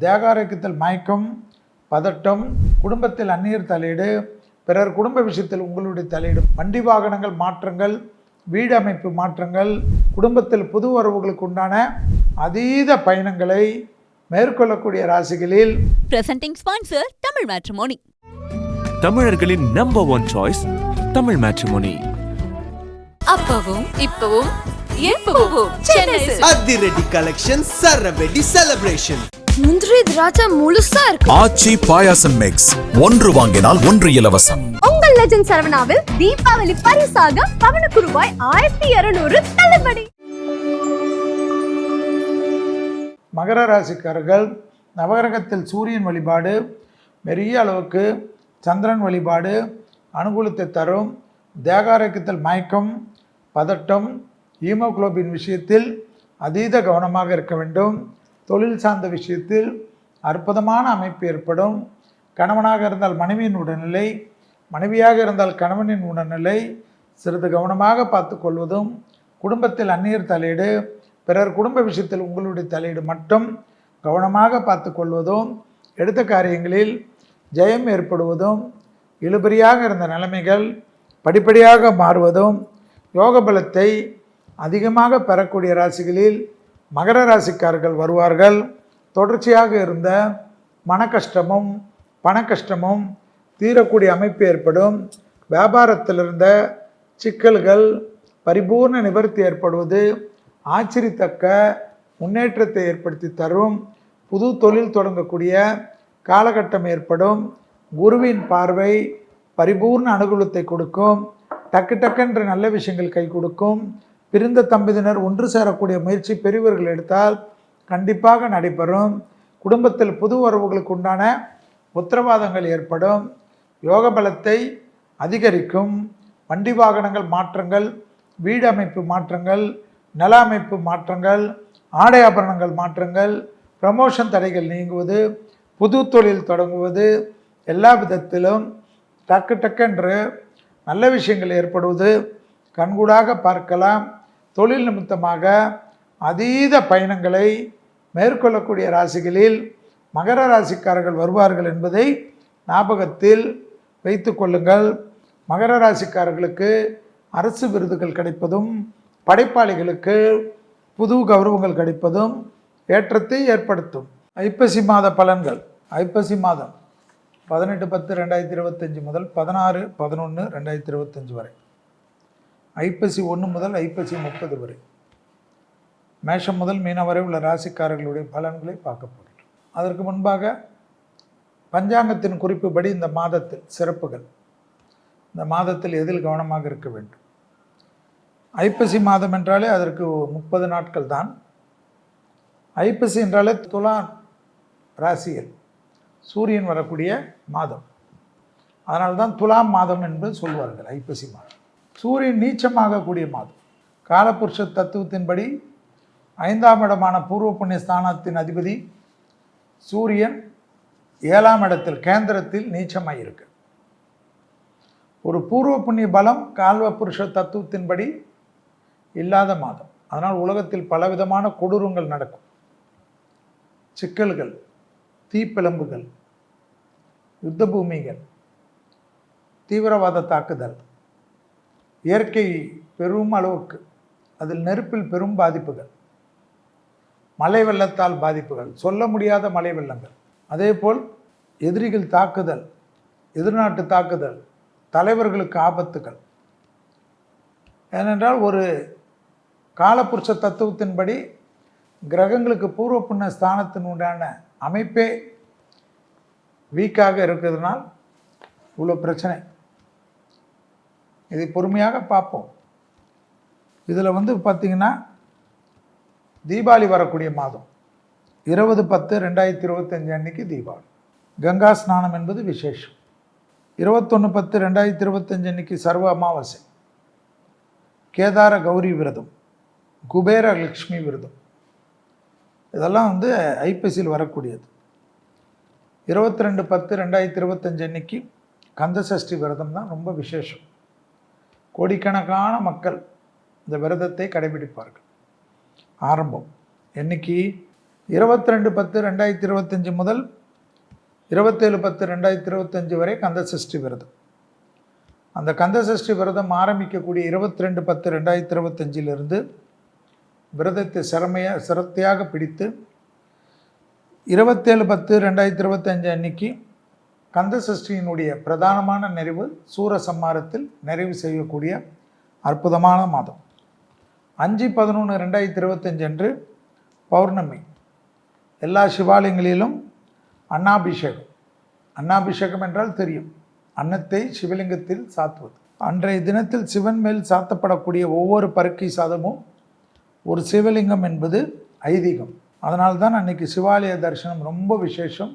தேகாரோக்கியத்தில் மயக்கம், பதட்டம், குடும்பத்தில் அந்நியர் தலையீடு, பிறர் குடும்ப விஷயத்தில் உங்களுடைய தலையீடு, வண்டி வாகனங்கள் மாற்றங்கள், வீடு அமைப்பு மாற்றங்கள், குடும்பத்தில் புது உறவுகளுக்கு உண்டான அதீத பயணங்களை மேற்கொள்ளக்கூடிய ராசிகளில் பிரசன்டிங் ஸ்பான்சர் தமிழ் மேட்ரிமோனி. தமிழர்களின் நம்பர் 1 சாய்ஸ் தமிழ் மேட்ரிமோனி. அப்பவும் இப்பவும் எப்பவும் சென்னை அதிரடி கலெக்ஷன், சரவெடி செலிப்ரேஷன். முந்திரி திராட்சை முழுசா இருக்கு. ஆச்சி பாயாசம் மிக்ஸ், ஒன்று வாங்கினால் ஒன்று இலவசம். உங்கள் லெஜண்ட் சரவணாவில் தீபாவளி பரிசாக பவனுக்கு ரூபாய் 1200 தள்ளுபடி. மகர ராசிக்காரர்கள் நவகிரகத்தில் சூரியன் வழிபாடு, பெரிய அளவுக்கு சந்திரன் வழிபாடு அனுகூலத்தை தரும். தேகாரோக்கியத்தில் மயக்கம், பதட்டம், ஹீமோகுளோபின் விஷயத்தில் அதீத கவனமாக இருக்க வேண்டும். தொழில் சார்ந்த விஷயத்தில் அற்புதமான அமைப்பு ஏற்படும். கணவனாக இருந்தால் மனைவியின் உடல்நிலை, மனைவியாக இருந்தால் கணவனின் உடல்நிலை சிறிது கவனமாக பார்த்து கொள்வதும், குடும்பத்தில் அந்நியர் தலையீடு, பிறர் குடும்ப விஷயத்தில் உங்களுடைய தலையீடு மட்டும் கவனமாக பார்த்து கொள்வதும், எடுத்த காரியங்களில் ஜெயம் ஏற்படுவதும், இழுபறியாக இருந்த நிலைமைகள் படிப்படியாக மாறுவதும், யோக பலத்தை அதிகமாக பெறக்கூடிய ராசிகளில் மகர ராசிக்காரர்கள் வருவார்கள். தொடர்ச்சியாக இருந்த மன கஷ்டமும் பண கஷ்டமும் தீரக்கூடிய அமைப்பு ஏற்படும். வியாபாரத்தில் இருந்த சிக்கல்கள் பரிபூர்ண நிவர்த்தி ஏற்படுவது ஆச்சரியத்தக்க முன்னேற்றத்தை ஏற்படுத்தி தரும். புது தொழில் தொடங்கக்கூடிய காலகட்டம் ஏற்படும். குருவின் பார்வை பரிபூர்ண அனுகூலத்தை கொடுக்கும். டக்கு டக்குன்ற நல்ல விஷயங்கள் கை கொடுக்கும். பிரிந்த தம்பதியினர் ஒன்று சேரக்கூடிய முயற்சி பெரியவர்கள் எடுத்தால் கண்டிப்பாக நடைபெறும். குடும்பத்தில் புது உறவுகளுக்கு உண்டான உத்தரவாதங்கள் ஏற்படும். யோக பலத்தை அதிகரிக்கும். வண்டி வாகனங்கள் மாற்றங்கள், வீடு அமைப்பு மாற்றங்கள், நில அமைப்பு மாற்றங்கள், ஆடை ஆபரணங்கள் மாற்றங்கள், ப்ரமோஷன் தடைகள் நீங்குவது, புது தொழில் தொடங்குவது, எல்லா விதத்திலும் டக்கு டக்கென்று நல்ல விஷயங்கள் ஏற்படுவது கண்கூடாக பார்க்கலாம். தொழில் நிமித்தமாக அதீத பயணங்களை மேற்கொள்ளக்கூடிய ராசிகளில் மகர ராசிக்காரர்கள் வருவார்கள் என்பதை ஞாபகத்தில் வைத்து கொள்ளுங்கள். மகர ராசிக்காரர்களுக்கு அரசு விருதுகள் கிடைப்பதும், படைப்பாளிகளுக்கு புது கௌரவங்கள் கிடைப்பதும் ஏற்றத்தை ஏற்படுத்தும். ஐப்பசி மாத பலன்கள். ஐப்பசி மாதம் 18-10-2025 முதல் 16-11-2025 வரை. ஐப்பசி 1 முதல் ஐப்பசி 30 வரை. மேஷம் முதல் மீனம் வரை உள்ள ராசிக்காரர்களுடைய பலன்களை பார்க்க போகிறோம். அதற்கு முன்பாக பஞ்சாங்கத்தின் குறிப்புப்படி இந்த மாதத்தில் சிறப்புகள், இந்த மாதத்தில் எதில் கவனமாக இருக்க வேண்டும். ஐப்பசி மாதம் என்றாலே அதற்கு 30 நாட்கள் தான். ஐப்பசி என்றாலே துலாம் ராசியில் சூரியன் வரக்கூடிய மாதம். அதனால்தான் துலாம் மாதம் என்று சொல்வார்கள். ஐப்பசி மாதம் சூரியன் நீச்சமாகக்கூடிய மாதம். காலபுருஷ தத்துவத்தின்படி 5ஆம் இடமான பூர்வ புண்ணிய ஸ்தானத்தின் அதிபதி சூரியன் 7ஆம் இடத்தில் கேந்திரத்தில் நீச்சமாயிருக்கு. ஒரு பூர்வ புண்ணிய பலம் காலபுருஷ தத்துவத்தின்படி இல்லாத மாதம். அதனால் உலகத்தில் பலவிதமான கொடூரங்கள் நடக்கும். சிக்கல்கள், தீப்பிழம்புகள், யுத்த பூமிகள், தீவிரவாத தாக்குதல், இயற்கை பெரும் அளவுக்கு, அதில் நெருப்பில் பெரும் பாதிப்புகள், மழை வெள்ளத்தால் பாதிப்புகள், சொல்ல முடியாத மழை வெள்ளங்கள், அதேபோல் எதிரிகள் தாக்குதல், எதிர்நாட்டு தாக்குதல், தலைவர்களுக்கு ஆபத்துகள். ஏனென்றால் ஒரு காலபுருஷ தத்துவத்தின்படி கிரகங்களுக்கு பூர்வ புண்ணிய ஸ்தானத்தின் உண்டான அமைப்பே வீக்காக இருக்கிறதுனால் இவ்வளோ பிரச்சனை. இதை பொறுமையாக பார்ப்போம். இதில் பார்த்திங்கன்னா தீபாவளி வரக்கூடிய மாதம் 20-10-2025 அன்னைக்கு தீபாவளி. கங்கா ஸ்நானம் என்பது விசேஷம். 21-10-2025 அன்னைக்கு சர்வ அமாவாசை. கேதார கௌரி விரதம், குபேர லக்ஷ்மி விரதம், இதெல்லாம் ஐப்பசியில் வரக்கூடியது. 22-10-2025 அன்னைக்கு கந்த சஷ்டி விரதம் தான் ரொம்ப விசேஷம். கோடிக்கணக்கான மக்கள் இந்த விரதத்தை கடைபிடிப்பார்கள். ஆரம்பம் என்னைக்கு 22/10/2025 முதல் 27/10/2025 வரை கந்த சஷ்டி விரதம். அந்த கந்த சஷ்டி விரதம் ஆரம்பிக்கக்கூடிய 22/10/2025 விரதத்தை சிரத்தையாக பிடித்து 27/10/2025 அன்னைக்கு கந்த சஷ்டியினுடைய பிரதானமான நிறைவு சூரசம்மாரத்தில் நிறைவு செய்யக்கூடிய அற்புதமான மாதம். 5/11/2025 அன்று பௌர்ணமி. எல்லா சிவாலயங்களிலும் அன்னாபிஷேகம். அன்னாபிஷேகம் என்றால் தெரியும், அன்னத்தை சிவலிங்கத்தில் சாத்துவது. அன்றைய தினத்தில் சிவன் மேல் சாத்தப்படக்கூடிய ஒவ்வொரு பருக்கை சாதமும் ஒரு சிவலிங்கம் என்பது ஐதீகம். அதனால்தான் அன்றைக்கி சிவாலய தரிசனம் ரொம்ப விசேஷம்.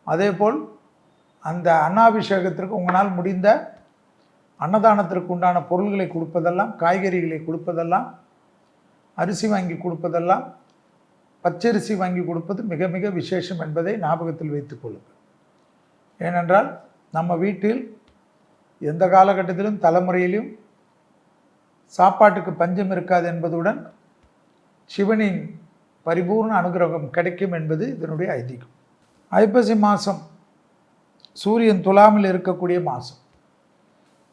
அதேபோல் அந்த அன்னாபிஷேகத்திற்கு உங்களால் முடிந்த அன்னதானத்திற்கு உண்டான பொருள்களை கொடுப்பதெல்லாம், காய்கறிகளை கொடுப்பதெல்லாம், அரிசி வாங்கி கொடுப்பதெல்லாம், பச்சரிசி வாங்கி கொடுப்பது மிக மிக விசேஷம் என்பதை ஞாபகத்தில் வைத்துக் கொள்ளுங்கள். ஏனென்றால் நம்ம வீட்டில் எந்த காலகட்டத்திலும் தலைமுறையிலும் சாப்பாட்டுக்கு பஞ்சம் இருக்காது என்பதுடன் சிவனின் பரிபூர்ண அனுகிரகம் கிடைக்கும் என்பது இதனுடைய ஐதீகம். ஐப்பசி மாதம் சூரியன் துலாமில் இருக்கக்கூடிய மாதம்.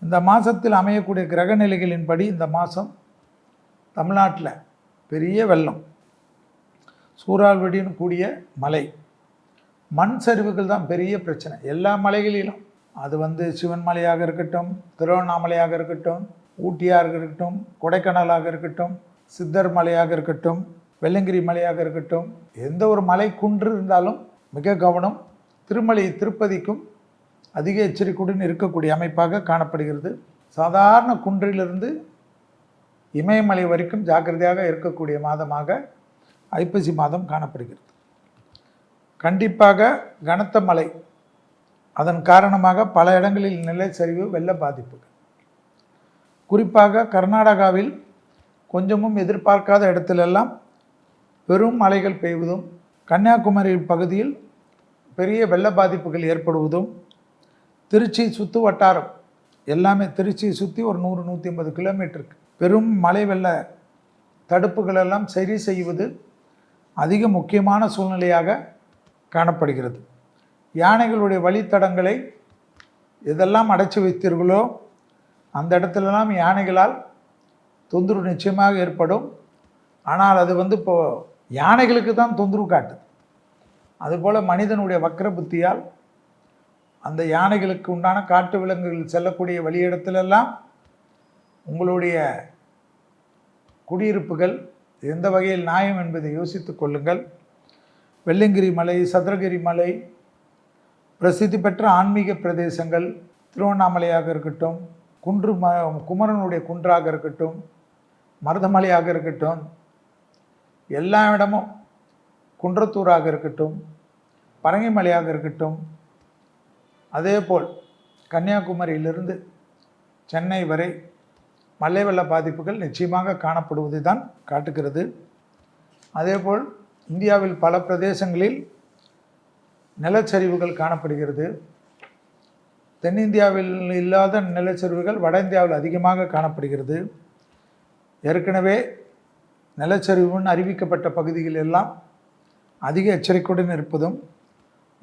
இந்த மாதத்தில் அமையக்கூடிய கிரக நிலைகளின்படி இந்த மாதம் தமிழ்நாட்டில் பெரிய வெள்ளம், சூறாவளியுடன் கூடிய மழை, மண் சரிவுகள் தான் பெரிய பிரச்சனை எல்லா மலைகளிலும். அது சிவன் மலையாக இருக்கட்டும், திருவண்ணாமலையாக இருக்கட்டும், ஊட்டியாக இருக்கட்டும், கொடைக்கானலாக இருக்கட்டும், சித்தர் மலையாக இருக்கட்டும், வெள்ளங்கிரி மலையாக இருக்கட்டும், எந்த ஒரு மலை குன்று இருந்தாலும் மிக கவனம். திருமலை திருப்பதிக்கும் அதிக எச்சரிக்கையுடன் இருக்கக்கூடிய அமைப்பாக காணப்படுகிறது. சாதாரண குன்றிலிருந்து இமயமலை வரைக்கும் ஜாக்கிரதையாக இருக்கக்கூடிய மாதமாக ஐப்பசி மாதம் காணப்படுகிறது. கண்டிப்பாக கனத்த மழை, அதன் காரணமாக பல இடங்களில் நிலச்சரிவு, வெள்ள பாதிப்புகள். குறிப்பாக கர்நாடகாவில் கொஞ்சமும் எதிர்பார்க்காத இடத்திலெல்லாம் பெரும் மழைகள் பெய்வதும், கன்னியாகுமரி பகுதியில் பெரிய வெள்ள பாதிப்புகள் ஏற்படுவதும், திருச்சி சுற்று வட்டாரம் எல்லாமே, திருச்சியை சுற்றி ஒரு 100-150 கிலோமீட்டருக்கு பெரும் மழை வெள்ள தடுப்புகளெல்லாம் சரி செய்வது அதிக முக்கியமான சூழ்நிலையாக காணப்படுகிறது. யானைகளுடைய வழித்தடங்களை எதெல்லாம் அடைச்சி வைத்தீர்களோ அந்த இடத்துலலாம் யானைகளால் தொந்தரவு நிச்சயமாக ஏற்படும். ஆனால் அது இப்போது யானைகளுக்கு தான் தொந்தரவு காட்டுது. அதுபோல் மனிதனுடைய வக்ர புத்தியால் அந்த யானைகளுக்கு உண்டான காட்டு விலங்குகள் செல்லக்கூடிய வழியிடத்திலெல்லாம் உங்களுடைய குடியிருப்புகள் எந்த வகையில் நியாயம் என்பதை யோசித்து கொள்ளுங்கள். வெள்ளங்கிரி மலை, சதுரகிரி மலை, பிரசித்தி பெற்ற ஆன்மீக பிரதேசங்கள், திருவண்ணாமலையாக இருக்கட்டும், குமரனுடைய குன்றாக இருக்கட்டும், மருதமலையாக இருக்கட்டும், எல்லா இடமும், குன்றத்தூராக இருக்கட்டும், பரங்கிமலையாக இருக்கட்டும், அதேபோல் கன்னியாகுமரியிலிருந்து சென்னை வரை மழை வெள்ள பாதிப்புகள் நிச்சயமாக காணப்படுவதை தான் காட்டுகிறது. அதேபோல் இந்தியாவில் பல பிரதேசங்களில் நிலச்சரிவுகள் காணப்படுகிறது. தென்னிந்தியாவில் இல்லாத நிலச்சரிவுகள் வட இந்தியாவில் அதிகமாக காணப்படுகிறது. ஏற்கனவே நிலச்சரிவுன்னு அறிவிக்கப்பட்ட பகுதிகள் எல்லாம் அதிக எச்சரிக்கையுடன் இருப்பதும்,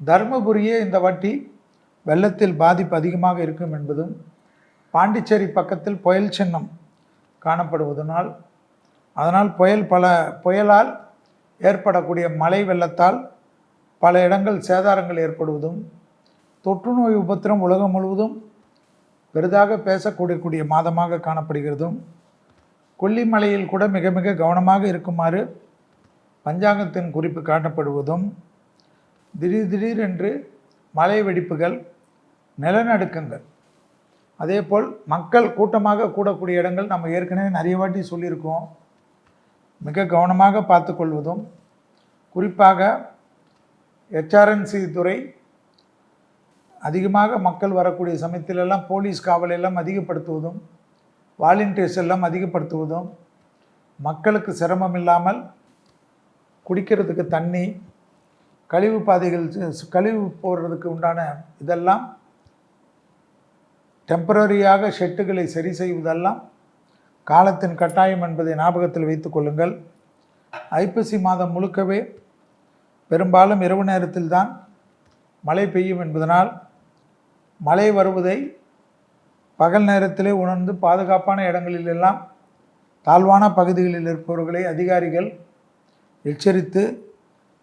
தருமபுரியே இந்த வாட்டி வெள்ளத்தில் பாதிப்பு அதிகமாக இருக்கும் என்பதும், பாண்டிச்சேரி பக்கத்தில் புயல் சின்னம் காணப்படுவதனால், அதனால் புயலால் ஏற்படக்கூடிய மழை வெள்ளத்தால் பல இடங்கள் சேதாரங்கள் ஏற்படுவதும், தொற்று நோய் உபத்திரம் உலகம் முழுவதும் பெரிதாக பேசக்கூடிய மாதமாக காணப்படுகிறதும், கொல்லிமலையில் கூட மிக மிக கவனமாக இருக்குமாறு பஞ்சாங்கத்தின் குறிப்பு காட்டப்படுவதும், திடீரென்று மழை வெடிப்புகள், நிலநடுக்கங்கள், அதேபோல் மக்கள் கூட்டமாக கூடக்கூடிய இடங்கள் நம்ம ஏற்கனவே நிறைய வாட்டி சொல்லியிருக்கோம், மிக கவனமாக பார்த்து கொள்வதும், குறிப்பாக HRNC துறை அதிகமாக மக்கள் வரக்கூடிய சமயத்திலெல்லாம் போலீஸ் காவலெல்லாம் அதிகப்படுத்துவதும், வாலண்டியர்ஸ் எல்லாம் அதிகப்படுத்துவதும், மக்களுக்கு சிரமம் இல்லாமல் குடிக்கிறதுக்கு தண்ணி, கழிவு பாதைகள், கழிவு போடுறதுக்கு உண்டான இதெல்லாம் டெம்பரரியாக ஷெட்டுகளை சரி செய்வதெல்லாம் காலத்தின் கட்டாயம் என்பதை ஞாபகத்தில் வைத்து கொள்ளுங்கள். ஐப்பசி மாதம் முழுக்கவே பெரும்பாலும் இரவு நேரத்தில் தான் மழை பெய்யும் என்பதனால் மழை வருவதை பகல் நேரத்திலே உணர்ந்து பாதுகாப்பான இடங்களிலெல்லாம் தாழ்வான பகுதிகளில் இருப்பவர்களை அதிகாரிகள் எச்சரித்து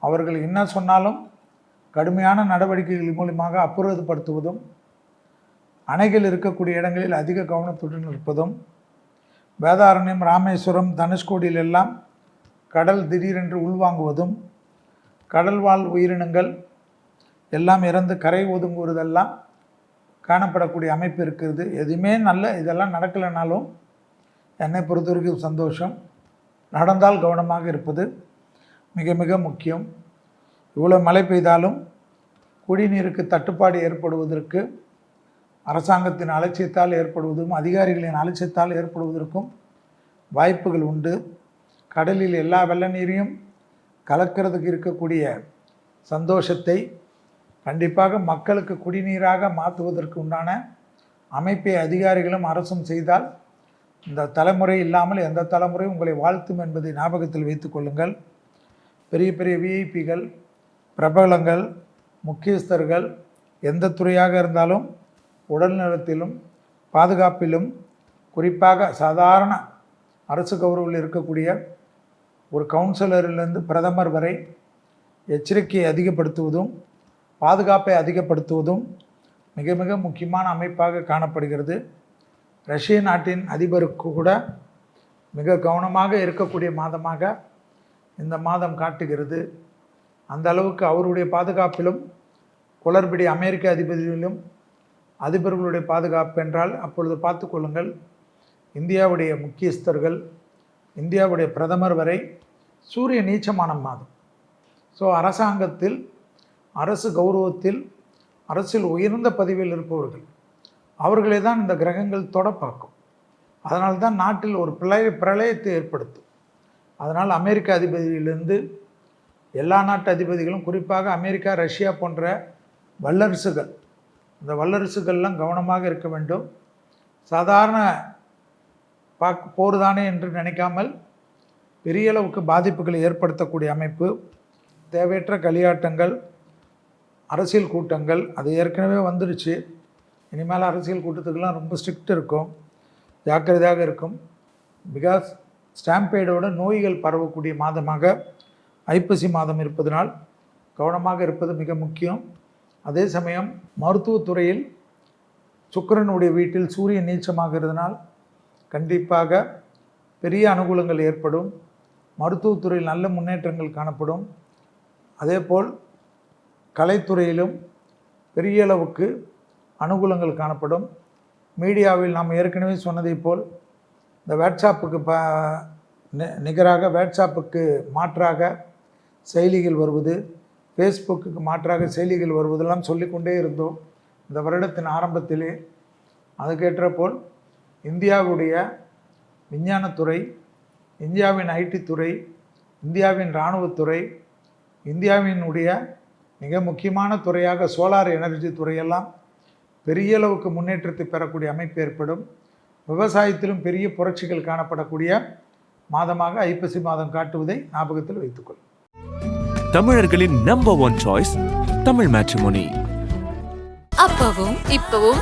அவர்கள் என்ன சொன்னாலும் கடுமையான நடவடிக்கைகள் மூலமாக அப்புறப்படுத்துவதும், அணைகள் இருக்கக்கூடிய இடங்களில் அதிக கவனத்துடன் இருப்பதும், வேதாரண்யம், ராமேஸ்வரம், தனுஷ்கோடியில் எல்லாம் கடல் திடீரென்று உள்வாங்குவதும், கடல் வாழ் உயிரினங்கள் எல்லாம் இறந்து கரை ஒதுங்குவதெல்லாம் காணப்படக்கூடிய அமைப்பு இருக்கிறது. எதுவுமே இதெல்லாம் நடக்கலைனாலும் என்னை பொறுத்தவரைக்கும் சந்தோஷம். நடந்தால் கவனமாக இருப்பது மிக மிக முக்கியம். இவ்வளோ மழை பெய்தாலும் குடிநீருக்கு தட்டுப்பாடு ஏற்படுவதற்கு அரசாங்கத்தின் அலட்சியத்தால் ஏற்படுவதும் அதிகாரிகளின் அலட்சியத்தால் ஏற்படுவதற்கும் வாய்ப்புகள் உண்டு. கடலில் எல்லா வெள்ள நீரையும் கலக்கிறதுக்கு இருக்கக்கூடிய சந்தோஷத்தை கண்டிப்பாக மக்களுக்கு குடிநீராக மாற்றுவதற்கு உண்டான அமைப்பை அதிகாரிகளும் அரசும் செய்தால் இந்த தலைமுறை இல்லாமல் எந்த தலைமுறை உங்களை வாழ்த்தும் என்பதை ஞாபகத்தில் வைத்துக் கொள்ளுங்கள். பெரிய பெரிய விஐபிகள், பிரபலங்கள், முக்கியஸ்தர்கள் எந்த துறையாக இருந்தாலும் உடல்நலத்திலும் பாதுகாப்பிலும், குறிப்பாக சாதாரண அரசு கௌரவில் இருக்கக்கூடிய ஒரு கவுன்சிலரிலிருந்து பிரதமர் வரை எச்சரிக்கையை அதிகப்படுத்துவதும் பாதுகாப்பை அதிகப்படுத்துவதும் மிக மிக முக்கியமான அமைப்பாக காணப்படுகிறது. ரஷ்ய நாட்டின் அதிபருக்கு கூட மிக கவனமாக இருக்கக்கூடிய மாதமாக இந்த மாதம் காட்டுகிறது. அந்த அளவுக்கு அவருடைய பாதுகாப்பிலும் குளறுபடி அமெரிக்க அதிபதியிலும் அதிபர்களுடைய பாதுகாப்பு என்றால் அப்பொழுது பார்த்து கொள்ளுங்கள். இந்தியாவுடைய முக்கியஸ்தர்கள், இந்தியாவுடைய பிரதமர் வரை சூரிய நீச்சமான மாதம். ஸோ அரசாங்கத்தில், அரசு கௌரவத்தில், அரசில் உயர்ந்த பதவியில் இருப்பவர்கள் அவர்களை தான் இந்த கிரகங்கள் தொட பார்க்கும். அதனால்தான் நாட்டில் ஒரு பிரளயத்தை ஏற்படுத்தும். அதனால் அமெரிக்க அதிபதியிலிருந்து எல்லா நாட்டு அதிபதிகளும், குறிப்பாக அமெரிக்கா, ரஷ்யா போன்ற வல்லரசுகள், இந்த வல்லரசுகள்லாம் கவனமாக இருக்க வேண்டும். சாதாரண போர் தானே என்று நினைக்காமல் பெரிய அளவுக்கு பாதிப்புகளை ஏற்படுத்தக்கூடிய அமைப்பு, தேவையற்ற களியாட்டங்கள், அரசியல் கூட்டங்கள், அது ஏற்கனவே வந்துடுச்சு. இனிமேல் அரசியல் கூட்டத்துக்கெல்லாம் ரொம்ப ஸ்ட்ரிக்ட் இருக்கும், ஜாக்கிரதையாக இருக்கும். பிகாஸ் ஸ்டாம்பேடோட நோய்கள் பரவக்கூடிய மாதமாக ஐப்பசி மாதம் இருப்பதனால் கவனமாக இருப்பது மிக முக்கியம். அதே சமயம் மருத்துவத்துறையில் சுக்கிரனுடைய வீட்டில் சூரியன் நீச்சமாகிறதுனால் கண்டிப்பாக பெரிய அனுகூலங்கள் ஏற்படும். மருத்துவத்துறையில் நல்ல முன்னேற்றங்கள் காணப்படும். அதேபோல் கலைத்துறையிலும் பெரிய அளவுக்கு அனுகூலங்கள் காணப்படும். மீடியாவில் நாம் ஏற்கனவே சொன்னதை போல் இந்த வாட்ஸ்அப்புக்கு நிகராக, வாட்ஸ்அப்புக்கு மாற்றாக செயலிகள் வருவது, ஃபேஸ்புக்கு மாற்றாக செயலிகள் வருவதெல்லாம் சொல்லிக்கொண்டே இருந்தோம் இந்த வருடத்தின் ஆரம்பத்திலே. அதுக்கேற்ற போல் இந்தியாவுடைய விஞ்ஞானத்துறை, இந்தியாவின் ஐடி துறை, இந்தியாவின் இராணுவத்துறை, இந்தியாவினுடைய மிக முக்கியமான துறையாக சோலார் எனர்ஜி துறையெல்லாம் பெரிய அளவுக்கு முன்னேற்றத்தை பெறக்கூடிய அமைப்பு ஏற்படும். விவசாயத்திலும் பெரிய புரட்சிகள் காணப்படக்கூடிய மாதமாக ஐப்பசி மாதம் காட்டுவதை ஞாபகத்தில் வைத்துக்கொள்ளும். தமிழர்களின் number one choice Tamil matrimony. அப்பவும் இப்பவும்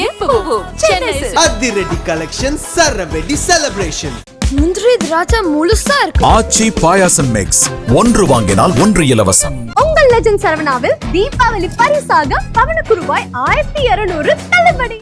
எப்பவும் சென்னை அதிரடி கலெக்ஷன் சரவெடி செலிப்ரேஷன். முந்திரி திராட்சை முழுசா இருக்கு. ஆச்சி பாயாசம் மிக்ஸ், ஒன்று வாங்கினால் ஒன்று இலவசம். உங்கள் லெஜண்ட் சரவணாவில் தீபாவளி பரிசாக பவனுக்கு ரூபாய் 1200 தள்ளுபடி.